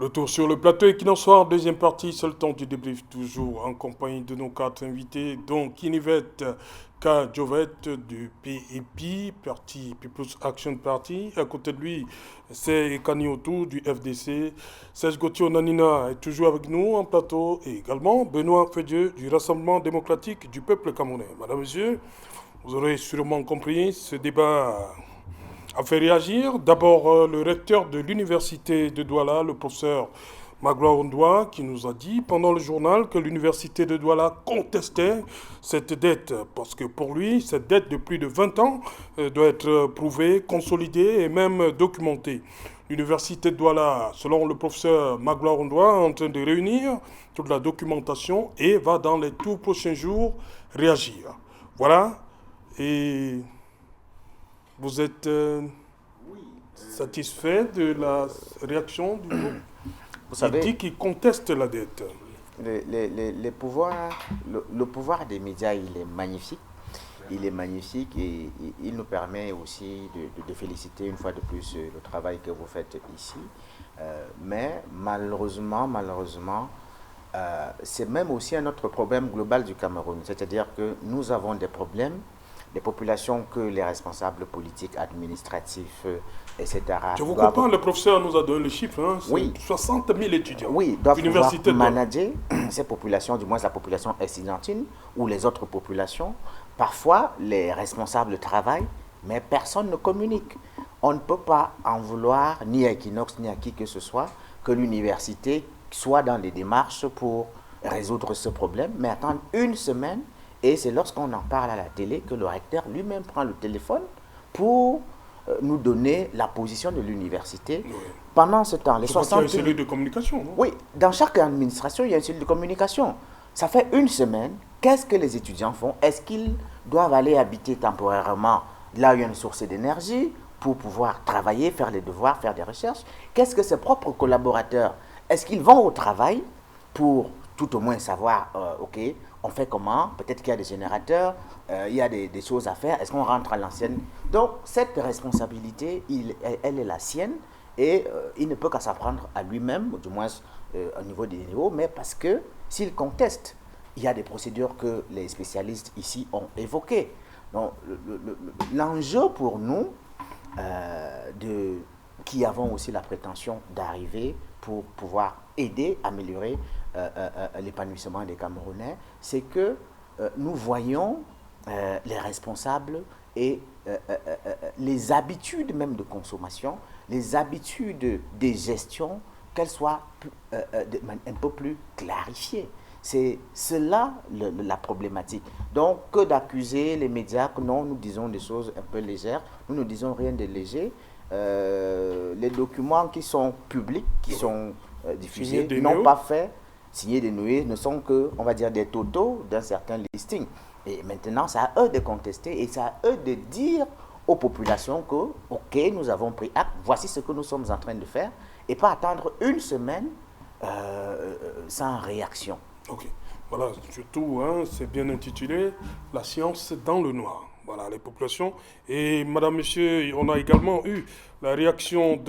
Retour sur le plateau Equinox, deuxième partie, c'est le temps du débrief, toujours en compagnie de nos quatre invités, dont Kinivette Kadjovet du PEP, Parti People's Action Party. À côté de lui, c'est Kaniotou du FDC. Serge Gauthier Nanina est toujours avec nous en plateau. Et également Benoît Fedieu du Rassemblement démocratique du peuple camerounais. Madame, Monsieur, vous aurez sûrement compris, ce débat a fait réagir. D'abord, le recteur de l'université de Douala, le professeur Magloire Ondoa, qui nous a dit pendant le journal que l'université de Douala contestait cette dette, parce que pour lui, cette dette de plus de 20 ans doit être prouvée, consolidée et même documentée. L'université de Douala, selon le professeur Magloire Ondoa, est en train de réunir toute la documentation et va dans les tout prochains jours réagir. Voilà. Et vous êtes satisfait de la réaction du groupe? Vous savez, il dit qu'il conteste la dette. les pouvoirs, le pouvoir des médias, il est magnifique. Il est magnifique et il nous permet aussi de féliciter une fois de plus le travail que vous faites ici. Mais malheureusement, c'est même aussi un autre problème global du Cameroun. C'est-à-dire que nous avons des problèmes, des populations que les responsables politiques, administratifs, etc. Je vous comprends, le professeur nous a donné le chiffre, hein, oui, 60 000 étudiants. Oui, doivent pouvoir manager ces populations, du moins la population estudiantine ou les autres populations. Parfois, les responsables travaillent, mais personne ne communique. On ne peut pas en vouloir ni à Equinox ni à qui que ce soit que l'université soit dans les démarches pour résoudre ce problème, mais attendre une semaine. Et c'est lorsqu'on en parle à la télé que le recteur lui-même prend le téléphone pour nous donner la position de l'université. Oui. Pendant ce temps, les 60... Il y a une cellule de communication, non? Oui, dans chaque administration, il y a une cellule de communication. Ça fait une semaine. Qu'est-ce que les étudiants font? Est-ce qu'ils doivent aller habiter temporairement là où il y a une source d'énergie pour pouvoir travailler, faire les devoirs, faire des recherches? Qu'est-ce que ses propres collaborateurs? Est-ce qu'ils vont au travail pour tout au moins savoir, ok, on fait comment? Peut-être qu'il y a des générateurs, il y a des choses à faire. Est-ce qu'on rentre à l'ancienne? Donc, cette responsabilité, elle est la sienne et il ne peut qu'à s'apprendre à lui-même, du moins au niveau des niveaux, mais parce que s'il conteste, il y a des procédures que les spécialistes ici ont évoquées. Donc, l'enjeu pour nous, qui avons aussi la prétention d'arriver pour pouvoir aider, améliorer l'épanouissement des Camerounais, c'est que nous voyons les responsables et les habitudes même de consommation, les habitudes de gestion, qu'elles soient un peu plus clarifiées. C'est cela la problématique. Donc, que d'accuser les médias que non, nous disons des choses un peu légères, nous ne disons rien de léger. Les documents qui sont publics, qui sont diffusés, n'ont pas fait signer des noués, ne sont que, on va dire, des totaux d'un certain listing. Et maintenant, c'est à eux de contester et c'est à eux de dire aux populations que, ok, nous avons pris acte, voici ce que nous sommes en train de faire, et pas attendre une semaine sans réaction. Ok, voilà, surtout, hein, c'est bien intitulé « La science dans le noir ». Voilà, les populations. Et madame, monsieur, on a également eu la réaction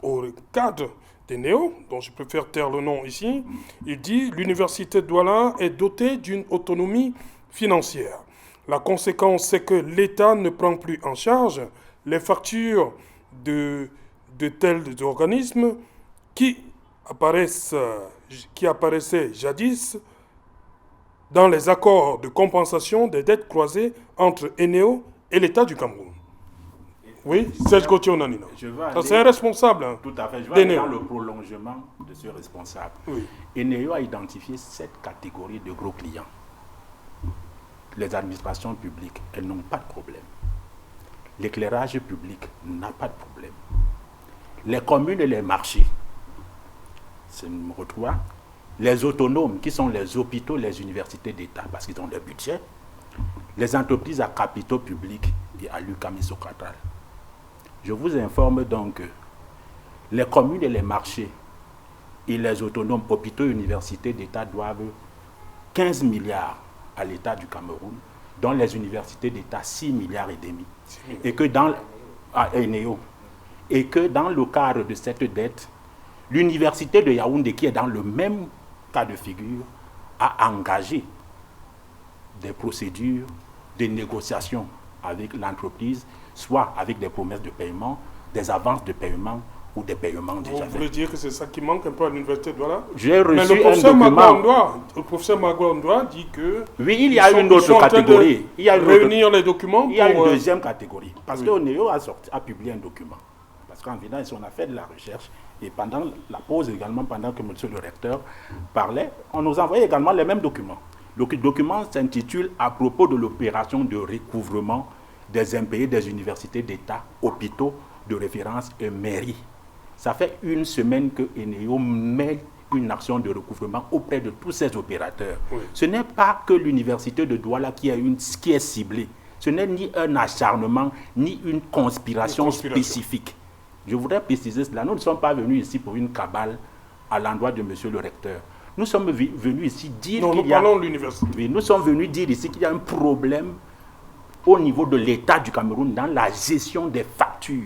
au cadre des néo, dont je préfère taire le nom ici. Il dit « L'université de Douala est dotée d'une autonomie financière. La conséquence, c'est que l'État ne prend plus en charge les factures de tels organismes qui apparaissaient jadis dans les accords de compensation des dettes croisées entre Eneo et l'État du Cameroun. » Oui, Serge Gauthier Nanina. C'est un responsable. Hein, tout à fait. Je vais aller dans le prolongement de ce responsable. Oui. Eneo a identifié 7 catégories de gros clients. Les administrations publiques, elles n'ont pas de problème. L'éclairage public n'a pas de problème. Les communes et les marchés, c'est numéro 3. Les autonomes, qui sont les hôpitaux, les universités d'État, parce qu'ils ont leur budget. Les entreprises à capitaux publics et à l'UQAM et Socratal. Je vous informe donc que les communes et les marchés et les autonomes, hôpitaux et universités d'État doivent 15 milliards à l'État du Cameroun, dont les universités d'État 6 milliards et demi. Et que dans le cadre de cette dette, L'université de Yaoundé, qui est dans le même cas de figure, a engagé des procédures de négociation avec l'entreprise, soit avec des promesses de paiement, des avances de paiement ou des paiements déjà faits. Vous voulez dire que c'est ça qui manque un peu à l'université de Douala? J'ai reçu Mais le professeur Magouandoua dit que... Oui, il y a une autre catégorie. Il y a réunir les documents. Il y a une deuxième catégorie. Parce que Oneo a publié un document. Parce qu'en venant ici, on a fait de la recherche. Et pendant la pause également, pendant que monsieur le recteur parlait, on nous envoyait également les mêmes documents. Le document s'intitule « À propos de l'opération de recouvrement des impayés des universités d'État, hôpitaux de référence et mairies ». Ça fait une semaine que Eneo mène une action de recouvrement auprès de tous ces opérateurs. Oui. Ce n'est pas que l'université de Douala qui est ciblée. Ce n'est ni un acharnement, ni une conspiration spécifique. Je voudrais préciser cela. Nous ne sommes pas venus ici pour une cabale à l'endroit de monsieur le recteur. Nous sommes venus ici dire qu'il y a... parlons de l'université. Oui, nous sommes venus dire ici qu'il y a un problème au niveau de l'État du Cameroun dans la gestion des factures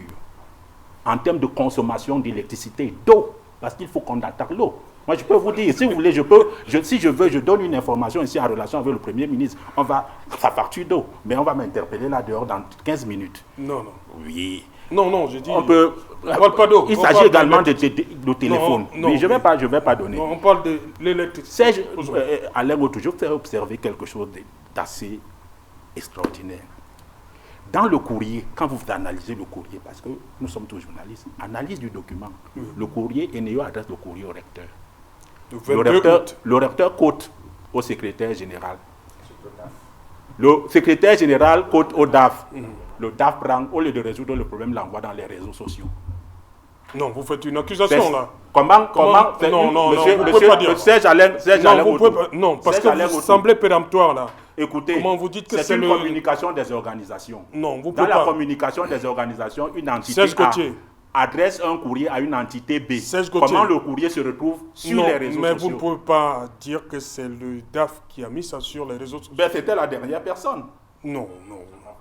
en termes de consommation d'électricité et d'eau, parce qu'il faut qu'on attaque l'eau. Moi, je peux vous dire, si vous voulez, si je veux, je donne une information ici en relation avec le Premier ministre. Ça facture d'eau, mais on va m'interpeller là dehors dans 15 minutes. Non. Oui. Non, je dis... On peut... parle pas d'eau. Il s'agit également de téléphone. Non, oui, je ne vais pas donner. Non, on parle de l'électricité. Alain Otou, je vous fais observer quelque chose d'assez extraordinaire. Dans le courrier, quand vous analysez le courrier, parce que nous sommes tous journalistes, analyse du document, le courrier, Eneo adresse le courrier au recteur. Le recteur cote au secrétaire général. Le secrétaire général cote au DAF. Le DAF prend, au lieu de résoudre le problème, l'envoie dans les réseaux sociaux. Non, vous faites une accusation là. Comment Non, monsieur, vous ne pouvez pas dire. Serge Alain non, parce que vous semblez péremptoire là. Écoutez, comment vous dites que c'est une communication des organisations. Non, vous dans pouvez la pas. communication des organisations, une entité A adresse un courrier à une entité B. Comment le courrier se retrouve sur les réseaux sociaux? Mais vous ne pouvez pas dire que c'est le DAF qui a mis ça sur les réseaux sociaux. Ben, c'était la dernière personne. Non.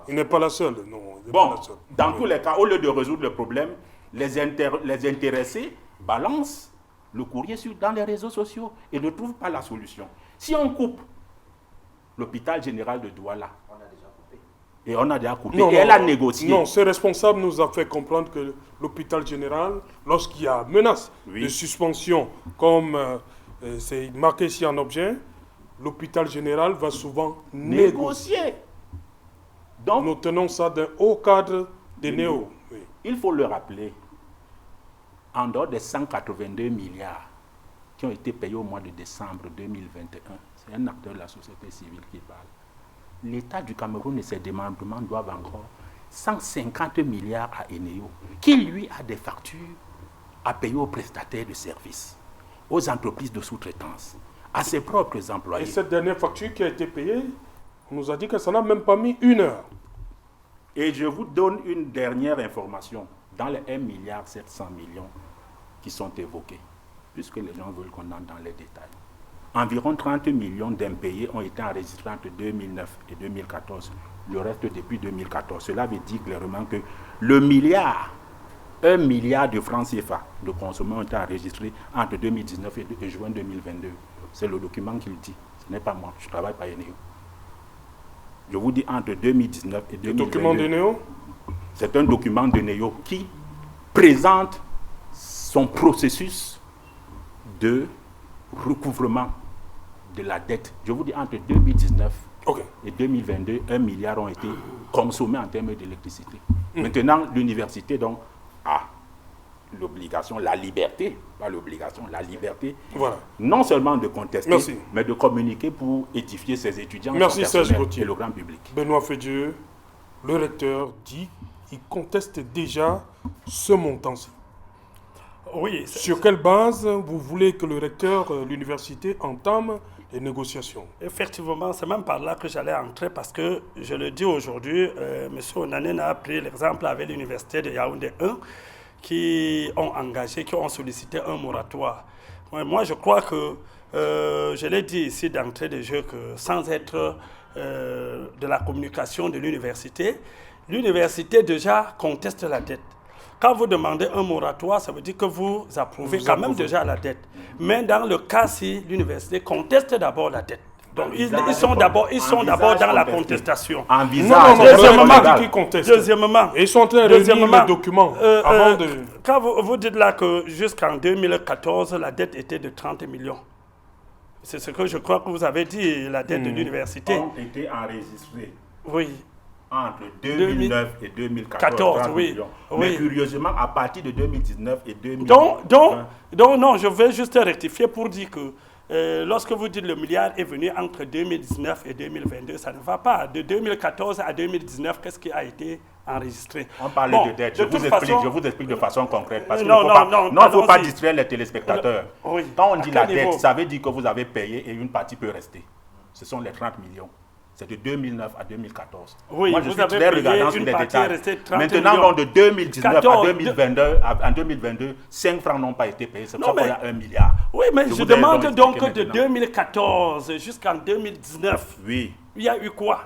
Il n'est pas la seule. Non, bon, dans tous les cas, au lieu de résoudre le problème, les intéressés balancent le courrier dans les réseaux sociaux et ne trouvent pas la solution. Si on coupe l'hôpital général de Douala, on a déjà coupé. Et elle a négocié. Non, ce responsable nous a fait comprendre que l'hôpital général, lorsqu'il y a menace de suspension, comme c'est marqué ici en objet, l'hôpital général va souvent négocier. Donc, nous tenons ça d'un haut cadre des néo. Oui. Il faut le rappeler, en dehors des 182 milliards qui ont été payés au mois de décembre 2021, c'est un acteur de la société civile qui parle. L'État du Cameroun et ses démembrements doivent encore 150 milliards à Eneo, qui lui a des factures à payer aux prestataires de services, aux entreprises de sous-traitance, à ses propres employés. Et cette dernière facture qui a été payée, on nous a dit que ça n'a même pas mis 1 heure. Et je vous donne une dernière information. Dans les 1,7 milliard qui sont évoqués, puisque les gens veulent qu'on entre dans les détails, environ 30 millions d'impayés ont été enregistrés entre 2009 et 2014. Le reste depuis 2014. Cela veut dire clairement que le 1 milliard de francs CFA de consommation ont été enregistrés entre 2019 et juin 2022. C'est le document qui le dit. Ce n'est pas moi, je ne travaille pas à Eneo. Je vous dis entre 2019 et 2022. Le document de Néo? C'est un document de Néo qui présente son processus de recouvrement de la dette. Je vous dis entre 2019 et 2022, 1 milliard ont été consommés en termes d'électricité. Maintenant, l'université donc a l'obligation, la liberté, pas l'obligation, la liberté, non seulement de contester, mais de communiquer pour édifier ses étudiants et le grand public. Benoît Fédieux, le recteur, dit qu'il conteste déjà ce montant-ci. Oui. Sur quelle base vous voulez que le recteur, l'université, entame les négociations? Effectivement, c'est même par là que j'allais entrer parce que, je le dis aujourd'hui, M. Onanen a pris l'exemple avec l'université de Yaoundé 1 qui ont engagé, qui ont sollicité un moratoire. Moi, je crois que, je l'ai dit ici d'entrée de jeu, que sans être de la communication de l'université déjà conteste la dette. quand vous demandez un moratoire, ça veut dire que vous approuvez quand même déjà la dette. Mais dans le cas si l'université conteste d'abord la dette. Donc ils sont d'abord dans la contestation. Envisage. Deuxièmement, ils sont en train de réunir les documents avant de... Quand vous dites là que jusqu'en 2014, la dette était de 30 millions. C'est ce que je crois que vous avez dit, la dette de l'université. Ont été enregistrés. Oui. Entre 2009 et 2014, oui. Mais curieusement, à partir de 2019 et 2020... Donc, non, je vais juste rectifier pour dire que lorsque vous dites le milliard est venu entre 2019 et 2022, ça ne va pas. De 2014 à 2019, qu'est-ce qui a été enregistré? On parle de dette. Je vous explique de façon concrète. Parce qu'il ne faut pas distraire les téléspectateurs. Oui. Quand on dit la dette, ça veut dire que vous avez payé et une partie peut rester. Ce sont les 30 millions. C'est de 2009 à 2014. Oui, moi, je suis très regardant sur les détails. Maintenant, donc, de 2019 à 2022, 5 francs n'ont pas été payés. C'est pour ça qu'il y a 1 milliard. Oui, mais je demande donc de 2014 jusqu'en 2019. Oui. Il y a eu quoi?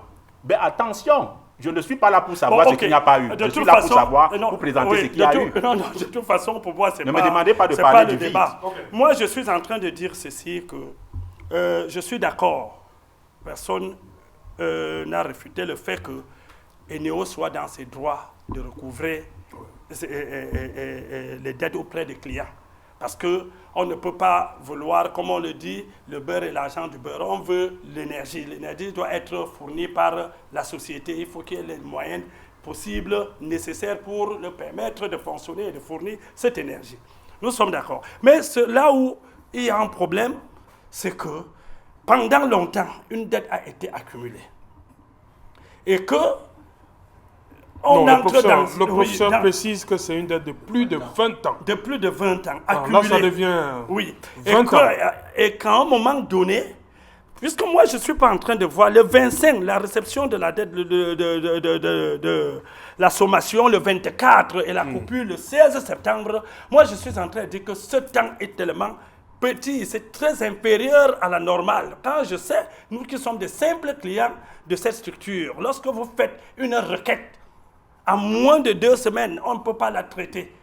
Mais attention, je ne suis pas là pour savoir ce qu'il n'y a pas eu. Je suis là pour savoir, pour présenter ce qu'il y a eu. Non, de toute façon, pour moi, c'est pas... Ne me demandez pas de parler du vide. Moi, je suis en train de dire ceci, que je suis d'accord. Personne n'a réfuté le fait que Eneo soit dans ses droits de recouvrer les dettes auprès des clients. Parce qu'on ne peut pas vouloir, comme on le dit, le beurre et l'argent du beurre. On veut l'énergie. L'énergie doit être fournie par la société. Il faut qu'il y ait les moyens possibles, nécessaires pour le permettre de fonctionner et de fournir cette énergie. Nous sommes d'accord. Mais là où il y a un problème, c'est que pendant longtemps, une dette a été accumulée. Et que le professeur précise que c'est une dette de plus de 20 ans. De plus de 20 ans. Accumulée. Là, ça devient 20 ans. Et qu'à un moment donné, puisque moi, je ne suis pas en train de voir le 25, la réception de la dette de la sommation le 24 et la coupure le 16 septembre, moi, je suis en train de dire que ce temps est tellement petit, c'est très inférieur à la normale. Quand je sais, nous qui sommes des simples clients de cette structure, lorsque vous faites une requête, en moins de 2 semaines, on ne peut pas la traiter.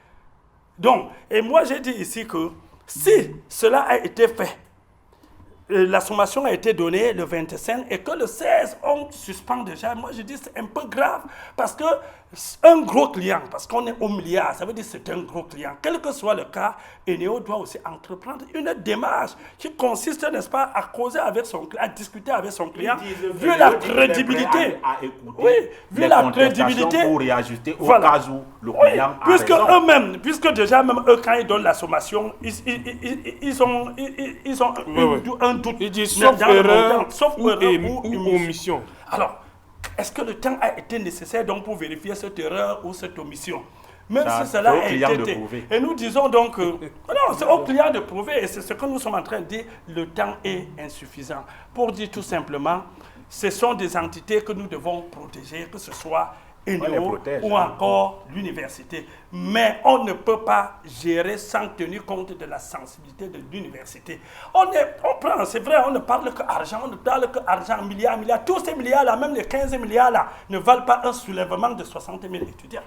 Donc, et moi j'ai dit ici que si cela a été fait, la sommation a été donnée le 25 et que le 16, on suspend déjà. Moi, je dis c'est un peu grave parce que un gros client, parce qu'on est au milliard, ça veut dire que c'est un gros client. Quel que soit le cas, Eneo doit aussi entreprendre une démarche qui consiste, n'est-ce pas, à causer avec son client, à discuter avec son client, vu la crédibilité. Oui, vu la crédibilité. Pour réajuster au cas où le client a puisque raison. eux-mêmes, puisque déjà même eux, quand ils donnent la sommation, ils ont un doute. Ils disent sauf erreur ou omission. Alors, est-ce que le temps a été nécessaire donc pour vérifier cette erreur ou cette omission? Même si cela a été... Et nous disons donc que... non, c'est au client de prouver. Et c'est ce que nous sommes en train de dire. Le temps est insuffisant. Pour dire tout simplement, ce sont des entités que nous devons protéger, que ce soit Eneo ou encore l'université. Mais on ne peut pas gérer sans tenir compte de la sensibilité de l'université. On prend, c'est vrai, on ne parle qu'argent, on ne parle qu'argent, milliards. Tous ces milliards-là, même les 15 milliards-là, ne valent pas un soulèvement de 60 000 étudiants.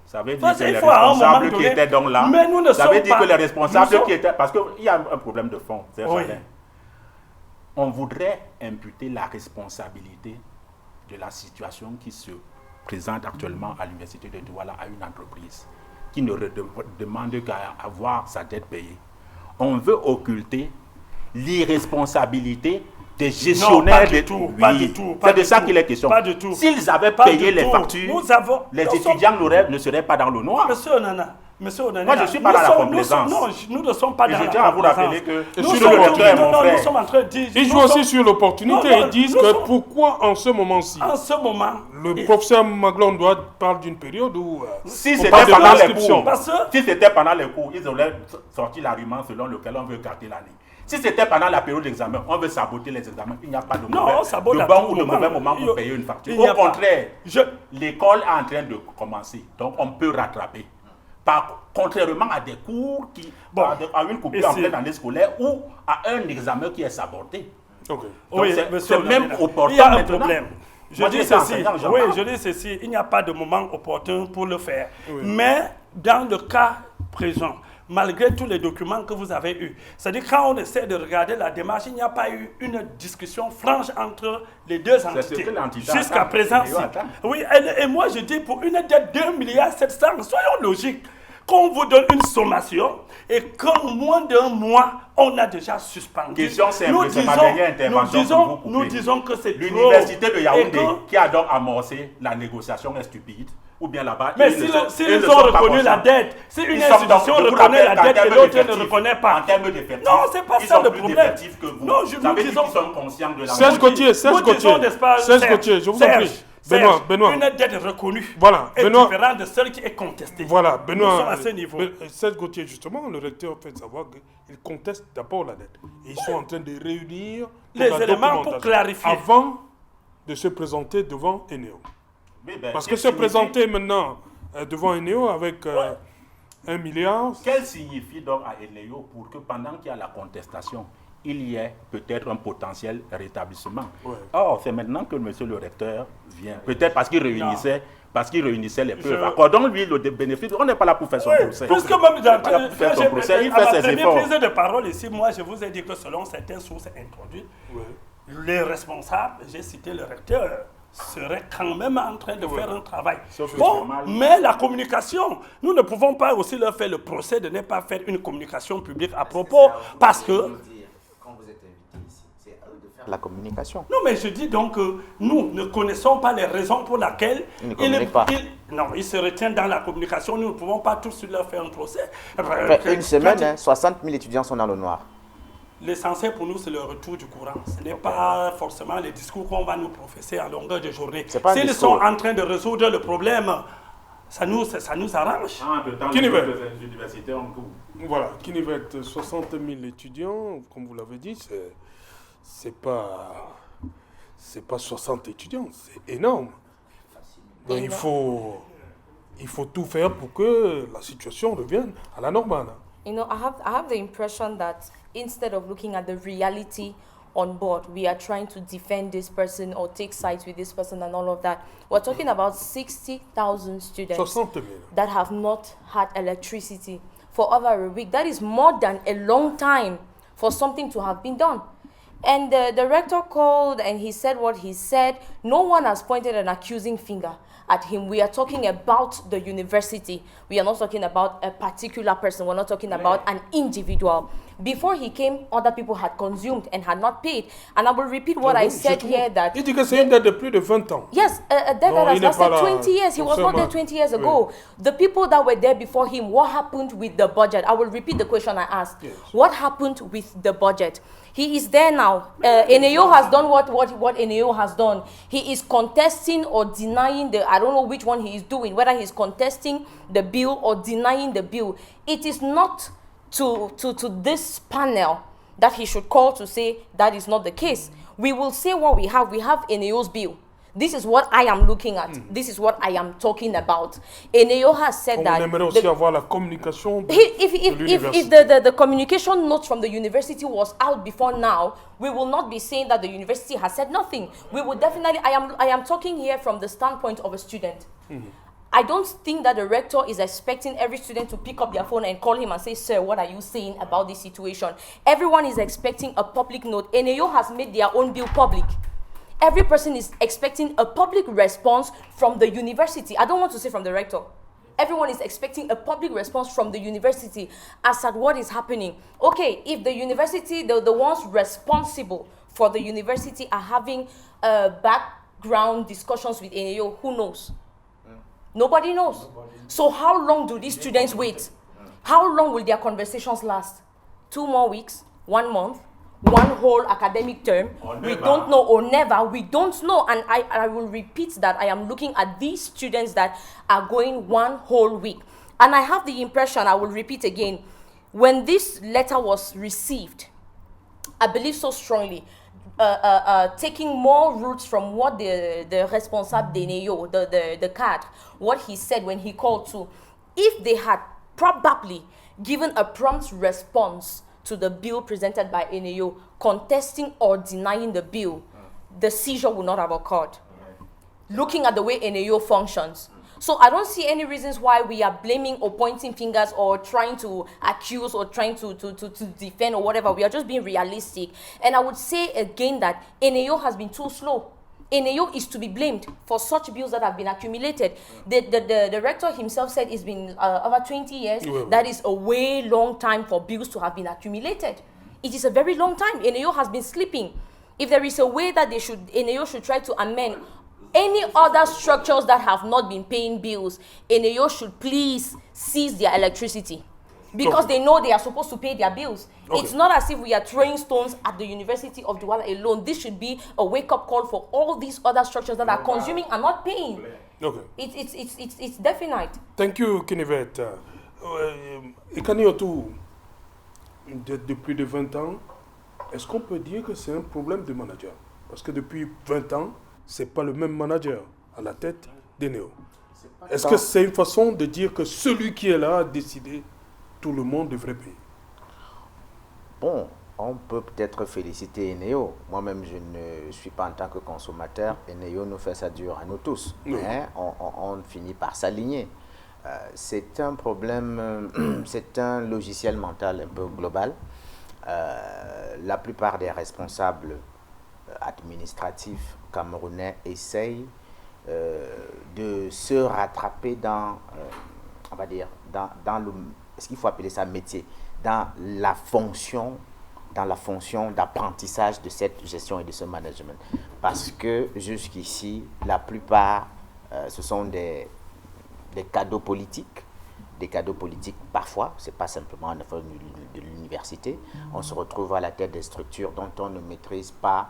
Ça veut dire que les responsables qui étaient donc là, mais nous ne ça veut dire que les responsables qui étaient... Parce qu'il y a un problème de fond, c'est certain. On voudrait imputer la responsabilité de la situation qui se présente actuellement à l'université de Douala à une entreprise qui ne demande qu'à avoir sa dette payée. On veut occulter l'irresponsabilité des gestionnaires de tout. C'est de ça qu'il est question. Pas du tout. S'ils avaient payé les factures, les étudiants ne seraient pas dans le noir. Monsieur Onana, moi, je ne suis pas dans la complaisance. Non, nous ne sommes pas dans la complaisance. Je tiens à vous rappeler que nous sommes en train de dire... Ils jouent aussi sur l'opportunité. Ils disent que pourquoi en ce moment-ci, le professeur Maglon parle d'une période où... Si c'était pendant les cours, ils auraient sorti l'argument selon lequel on veut garder l'année. Si c'était pendant la période d'examen, on veut saboter les examens. Il n'y a pas de bon ou de mauvais moment pour payer une facture. Au contraire, l'école est en train de commencer. Donc, on peut rattraper. Contrairement à des cours à une coupure en pleine année scolaire ou à un examen qui est saboté. Okay. Donc c'est même opportun. Il y a un problème. Je dis ceci, il n'y a pas de moment opportun pour le faire. Oui. Mais dans le cas présent, malgré tous les documents que vous avez eus, c'est-à-dire quand on essaie de regarder la démarche, il n'y a pas eu une discussion franche entre les deux entités. Jusqu'à présent, si. Oui, et moi je dis pour une dette de 2,7 milliards, soyons logiques. Qu'on vous donne une sommation et qu'en moins d'un mois, on a déjà suspendu. Question simple, c'est ma dernière intervention. Nous disons que c'est l'université de Yaoundé qui a donc amorcé la négociation est stupide. Ou bien là-bas. Mais s'ils ont reconnu la dette, si une institution reconnaît la dette et l'autre ne reconnaît pas. En termes d'effectifs, non, c'est pas ça le problème. Que vous. Non, nous disons qu'ils sont conscients de la Serge Gauthier, je vous en prie. Benoît. Une dette reconnue est différente de celle qui est contestée. Voilà, Benoît. Nous sommes à ce niveau. Serge Gauthier, justement, le recteur fait savoir qu'il conteste d'abord la dette. Et ils sont en train de réunir les éléments pour clarifier. Avant de se présenter devant Eneo. Parce que se présenter maintenant devant Eneo avec 1 milliard... Quel signifie donc à Eneo pour que pendant qu'il y a la contestation, il y ait peut-être un potentiel rétablissement. Or, c'est maintenant que monsieur le recteur vient. Peut-être parce qu'il réunissait les preuves. Accordons-lui le bénéfice. On n'est pas là pour faire son procès. Puisque même dans il fait ses efforts. Prise de parole ici, moi, je vous ai dit que selon certaines sources introduites, les responsables, j'ai cité le recteur, serait quand même en train de faire un travail. Mais la communication, nous ne pouvons pas aussi leur faire le procès de ne pas faire une communication publique à propos, parce que... La communication. Non, mais je dis donc que nous ne connaissons pas les raisons pour lesquelles il se retient dans la communication. Nous ne pouvons pas tout de suite leur faire un procès. Après une semaine, 60 000 étudiants sont dans le noir. L'essentiel pour nous, c'est le retour du courant. Ce n'est pas forcément les discours qu'on va nous professer à longueur de journée. S'ils sont en train de résoudre le problème, ça nous arrange. Voilà, Kinivet, 60 000 étudiants, comme vous l'avez dit, c'est pas 60 étudiants, c'est énorme. Donc il faut tout faire pour que la situation revienne à la normale. You know, I have the impression that instead of looking at the reality on board, we are trying to defend this person or take sides with this person and all of that. We're talking about 60,000 students that have not had electricity for over a week. That is more than a long time for something to have been done. And the rector called and he said what he said. No one has pointed an accusing finger at him. We are talking about the university. We are not talking about a particular person. We're not talking about an individual. Before he came, other people had consumed and had not paid. And I will repeat what I said here that... Il dit que c'est une dette de plus de 20 ans. Yes, a debt that has lasted 20 years. He was not there 20 years ago. The people that were there before him, what happened with the budget? I will repeat the question I asked. Yes. What happened with the budget? He is there now. Eneo has done what Eneo has done. He is contesting or denying I don't know which one he is doing, whether he's contesting the bill or denying the bill. It is not to this panel that he should call to say that is not the case. We will say what we have. We have Eneo's bill. This is what I am looking at. This is what I am talking about. Eneo has said that... On aimerait aussi avoir la communication if the communication note from the university was out before now, we will not be saying that the university has said nothing. We will definitely... I am talking here from the standpoint of a student. I don't think that the rector is expecting every student to pick up their phone and call him and say, sir, what are you saying about this situation? Everyone is expecting a public note. Eneo has made their own bill public. Every person is expecting a public response from the university. I don't want to say from the rector. Everyone is expecting a public response from the university as at what is happening. Okay, if the university, the ones responsible for the university are having background discussions with Eneo, who knows? Nobody knows. So how long do these students wait? How long will their conversations last? 2 more weeks? 1 month? 1 whole academic term? We don't know, or never. We don't know. And I will repeat that I am looking at these students that are going 1 whole week. And I have the impression, I will repeat again, when this letter was received, I believe so strongly, taking more roots from what the responsable d'Eneo, the cadre, what he said when he called to, if they had probably given a prompt response to the bill presented by Eneo, contesting or denying the bill, the seizure would not have occurred. looking at the way NAO functions. So I don't see any reasons why we are blaming or pointing fingers or trying to accuse or trying to defend or whatever. We are just being realistic. And I would say again that NAO has been too slow. NAO is to be blamed for such bills that have been accumulated. The rector himself said it's been over 20 years. That is a way long time for bills to have been accumulated. It is a very long time. NAO has been sleeping. If there is a way that NAO should try to amend any other structures that have not been paying bills, NAO should please cease their electricity. Because they know they are supposed to pay their bills. It's not as if we are throwing stones at the University of Douala alone. This should be a wake-up call for all these other structures that are consuming and not paying. It's definite. Thank you, Kinivet. Ekaniotou, depuis de 20 ans, est-ce qu'on peut dire que c'est un problème de manager? Parce que depuis 20 ans, ce n'est pas le même manager à la tête des NAO. Est-ce que c'est une façon de dire que celui qui est là a décidé, tout le monde devrait payer? Bon, on peut peut-être féliciter NAO. Moi-même, je ne suis pas en tant que consommateur. NAO nous fait ça dur à nous tous. Mais on finit par s'aligner. C'est un problème, c'est un logiciel mental un peu global. La plupart des responsables administratifs camerounais essayent de se rattraper dans, on va dire, dans le, est-ce qu'il faut appeler ça métier, dans la fonction d'apprentissage de cette gestion et de ce management. Parce que jusqu'ici, la plupart, ce sont des cadeaux politiques. Des cadeaux politiques parfois, ce n'est pas simplement un effort de l'université. On se retrouve à la tête des structures dont on ne maîtrise pas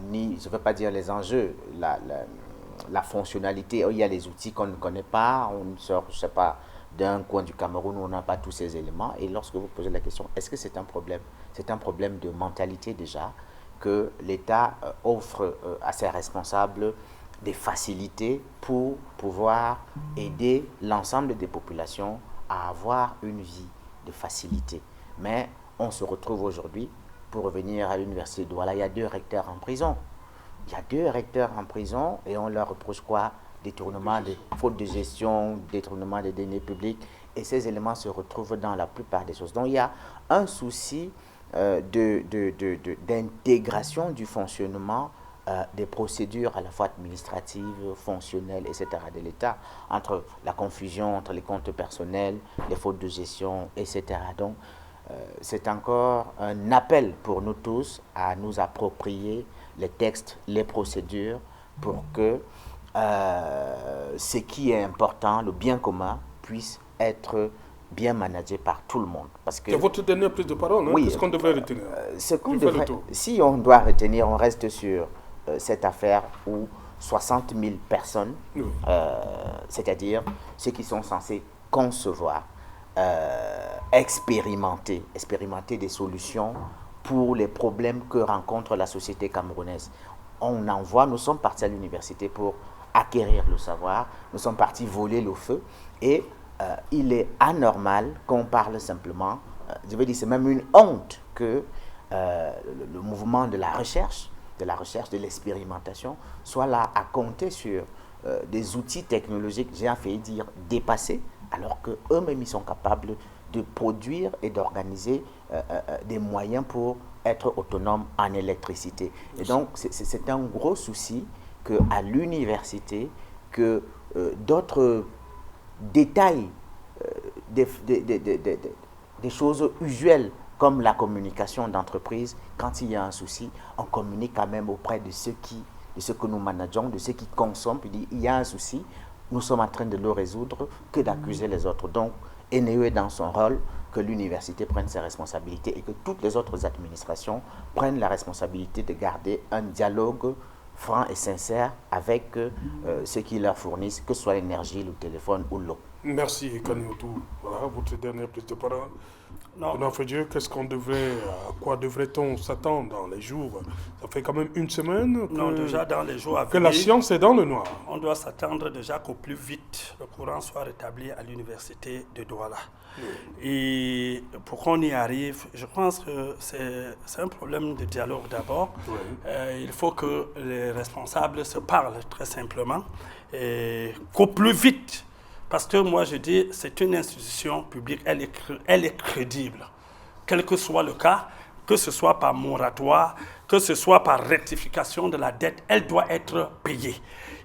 ni, je ne veux pas dire les enjeux, la fonctionnalité. Il y a les outils qu'on ne connaît pas, on sort, je ne sais pas, d'un coin du Cameroun où on n'a pas tous ces éléments. Et lorsque vous posez la question, est-ce que c'est un problème? C'est un problème de mentalité déjà, que l'État offre à ses responsables des facilités pour pouvoir aider l'ensemble des populations à avoir une vie de facilité. Mais on se retrouve aujourd'hui, pour revenir à l'université de Douala, il y a 2 recteurs en prison. Il y a 2 recteurs en prison et on leur reproche quoi? Détournement, faute de gestion, détournement des deniers publics. Et ces éléments se retrouvent dans la plupart des choses. Donc il y a un souci d'intégration du fonctionnement des procédures à la fois administratives, fonctionnelles, etc. de l'État, entre la confusion entre les comptes personnels, les fautes de gestion, etc. Donc, c'est encore un appel pour nous tous à nous approprier les textes, les procédures, pour que ce qui est important, le bien commun, puisse être bien managé par tout le monde. Parce que, c'est votre dernière prise de parole, hein? Oui, Qu'est-ce qu'on devrait retenir? Si on doit retenir, on reste sur cette affaire où 60 000 personnes, c'est-à-dire ceux qui sont censés concevoir, expérimenter des solutions pour les problèmes que rencontre la société camerounaise. On envoie, nous sommes partis à l'université pour acquérir le savoir, nous sommes partis voler le feu et il est anormal qu'on parle simplement, je veux dire c'est même une honte que le mouvement de la recherche, de l'expérimentation soit là à compter sur des outils technologiques, j'ai failli dire dépassés, alors qu'eux-mêmes ils sont capables de produire et d'organiser des moyens pour être autonomes en électricité. Et donc c'est un gros souci qu'à l'université, que d'autres détails, des choses usuelles comme la communication d'entreprise, quand il y a un souci, on communique quand même auprès de ceux que nous manageons, de ceux qui consomment, puis dit, il y a un souci, nous sommes en train de le résoudre, que d'accuser les autres. Donc, NAO est dans son rôle, que l'université prenne ses responsabilités et que toutes les autres administrations prennent la responsabilité de garder un dialogue franc et sincère avec ceux qui leur fournissent, que ce soit l'énergie, le téléphone ou l'eau. Merci, Ekaniotou. Voilà, votre dernière prise de parole. Non. Qu'est-ce qu'on devrait, à quoi devrait-on s'attendre dans les jours? Ça fait quand même une semaine Non, déjà dans les jours à venir, que la science est dans le noir. On doit s'attendre déjà qu'au plus vite le courant soit rétabli à l'université de Douala. Et pour qu'on y arrive, je pense que c'est un problème de dialogue d'abord. Il faut que les responsables se parlent très simplement et qu'au plus vite. Parce que moi, je dis, c'est une institution publique, elle est crédible. Quel que soit le cas, que ce soit par moratoire, que ce soit par rectification de la dette, elle doit être payée.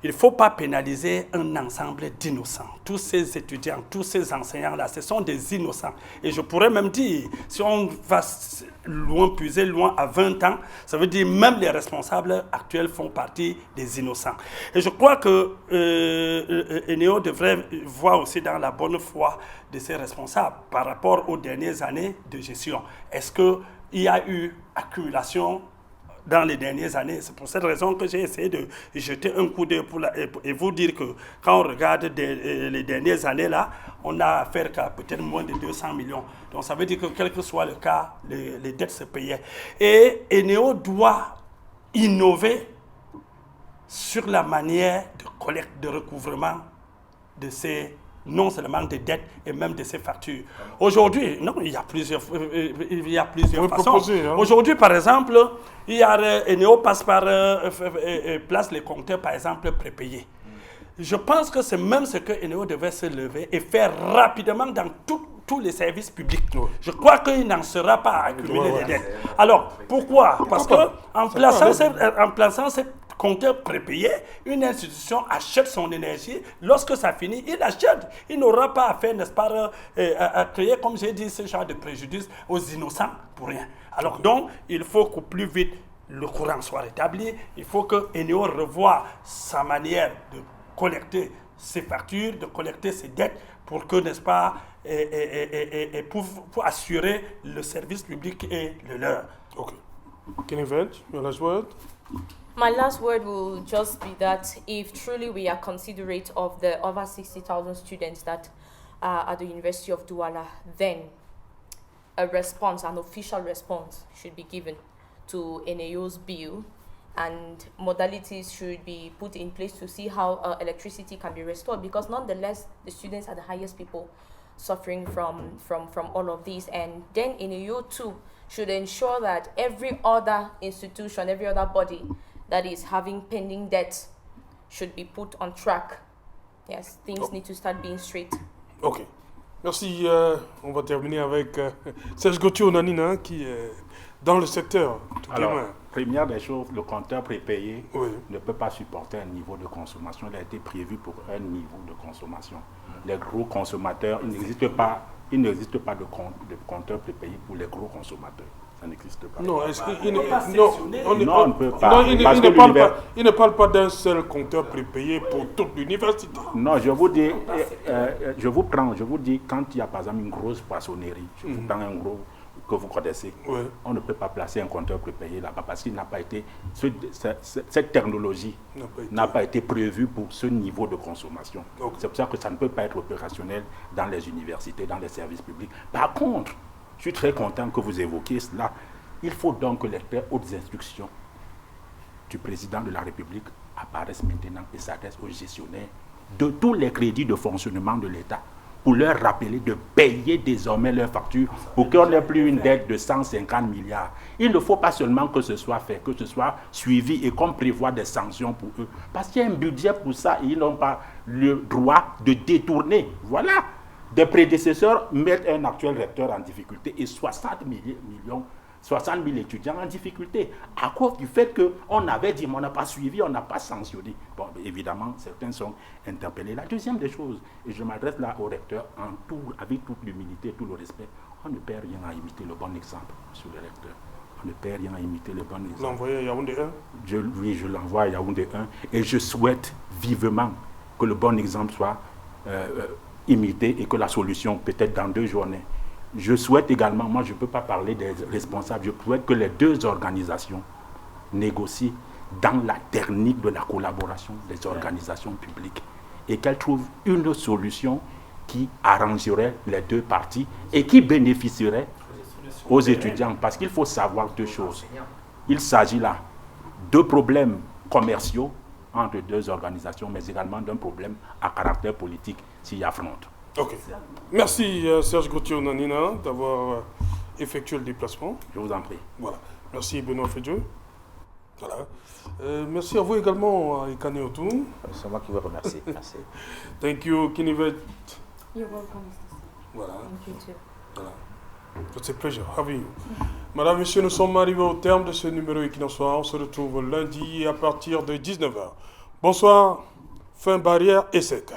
Il ne faut pas pénaliser un ensemble d'innocents. Tous ces étudiants, tous ces enseignants-là, ce sont des innocents. Et je pourrais même dire, si on va puiser loin à 20 ans, ça veut dire même les responsables actuels font partie des innocents. Et je crois que ENEO devrait voir aussi dans la bonne foi de ses responsables par rapport aux dernières années de gestion. Est-ce qu'il y a eu accumulation dans les dernières années? C'est pour cette raison que j'ai essayé de jeter un coup d'œil et vous dire que quand on regarde les dernières années là, on a affaire qu'à peut-être moins de 200 millions. Donc ça veut dire que quel que soit le cas, les dettes se payaient. Et ENEO doit innover sur la manière de collecte, de recouvrement de ces non seulement des dettes et même de ces factures. Aujourd'hui, non, il y a plusieurs façons. Aujourd'hui, par exemple, ENEO passe place les compteurs, par exemple, prépayés. Je pense que c'est même ce que ENEO devait se lever et faire rapidement dans tous les services publics. Je crois qu'il n'en sera pas à accumuler des dettes. Alors, pourquoi? Parce qu'en plaçant cette compteur prépayé, une institution achète son énergie. Lorsque ça finit, il achète. Il n'aura pas à faire, n'est-ce pas, à créer, comme j'ai dit, ce genre de préjudice aux innocents pour rien. Alors donc, il faut qu'au plus vite, le courant soit rétabli. Il faut que ENEO revoie sa manière de collecter ses factures, de collecter ses dettes pour que, n'est-ce pas, et pour assurer le service public et le leur. Okay. Kinivet, your last word? My last word will just be that if truly we are considerate of the over 60,000 students that are at the University of Douala, then a response, an official response should be given to ENEO's bill, and modalities should be put in place to see how electricity can be restored, because nonetheless the students are the highest people suffering from all of these. And then ENEO too should ensure that every other institution, every other body that is having pending debt should be put on track. Yes, things need to start being straight. Ok. Merci. On va terminer avec Serge Gauthier Onanina qui est dans le secteur. Alors, première des choses, le compteur prépayé ne peut pas supporter un niveau de consommation. Il a été prévu pour un niveau de consommation. Les gros consommateurs, il n'existe pas de compteur prépayé pour les gros consommateurs. Ça n'existe pas. Non, est-ce qu'il on ne peut pas. Il ne parle pas d'un seul compteur prépayé pour toute l'université. Non, je vous dis, quand il y a par exemple une grosse poissonnerie, je vous prends un gros que vous connaissez, on ne peut pas placer un compteur prépayé là-bas parce qu'il n'a pas été, cette technologie n'a pas été prévue pour ce niveau de consommation. C'est pour ça que ça ne peut pas être opérationnel dans les universités, dans les services publics. Par contre, je suis très content que vous évoquiez cela. Il faut donc que les très hautes instructions du président de la République apparaissent maintenant et s'adressent aux gestionnaires de tous les crédits de fonctionnement de l'État pour leur rappeler de payer désormais leurs factures pour qu'on n'ait plus une dette de 150 milliards. Il ne faut pas seulement que ce soit fait, que ce soit suivi et qu'on prévoit des sanctions pour eux. Parce qu'il y a un budget pour ça et ils n'ont pas le droit de détourner. Voilà. Des prédécesseurs mettent un actuel recteur en difficulté et 60 000 étudiants en difficulté à cause du fait qu'on avait dit, mais on n'a pas suivi, on n'a pas sanctionné. Bon, évidemment, certains sont interpellés. La deuxième des choses, et je m'adresse là au recteur avec toute l'humilité, tout le respect, on ne perd rien à imiter le bon exemple sur le recteur. On ne perd rien à imiter le bon exemple. Vous l'envoyez à Yaoundé 1? Oui, je l'envoie à Yaoundé 1 et je souhaite vivement que le bon exemple soit imité et que la solution, peut-être dans 2 journées. Je souhaite également, moi je ne peux pas parler des responsables, je souhaite que les 2 organisations négocient dans la technique de la collaboration des organisations publiques et qu'elles trouvent une solution qui arrangerait les deux parties et qui bénéficierait aux étudiants. Parce qu'il faut savoir deux choses. Il s'agit là de problèmes commerciaux entre deux organisations, mais également d'un problème à caractère politique s'y affrontent. Ok. Merci Serge Gauthier Onanina d'avoir effectué le déplacement. Je vous en prie. Voilà. Merci Benoît Fedjou. Voilà. Merci à vous également, Ikane Otou. C'est moi qui vous remercie. Merci. Thank you, Kinivet. You're welcome, Mr. Voilà. Thank you too. Voilà. It's a pleasure having you. Madame, Monsieur, nous sommes arrivés au terme de ce numéro Equinoxoir. On se retrouve lundi à partir de 19h. Bonsoir. Fin barrière et sec.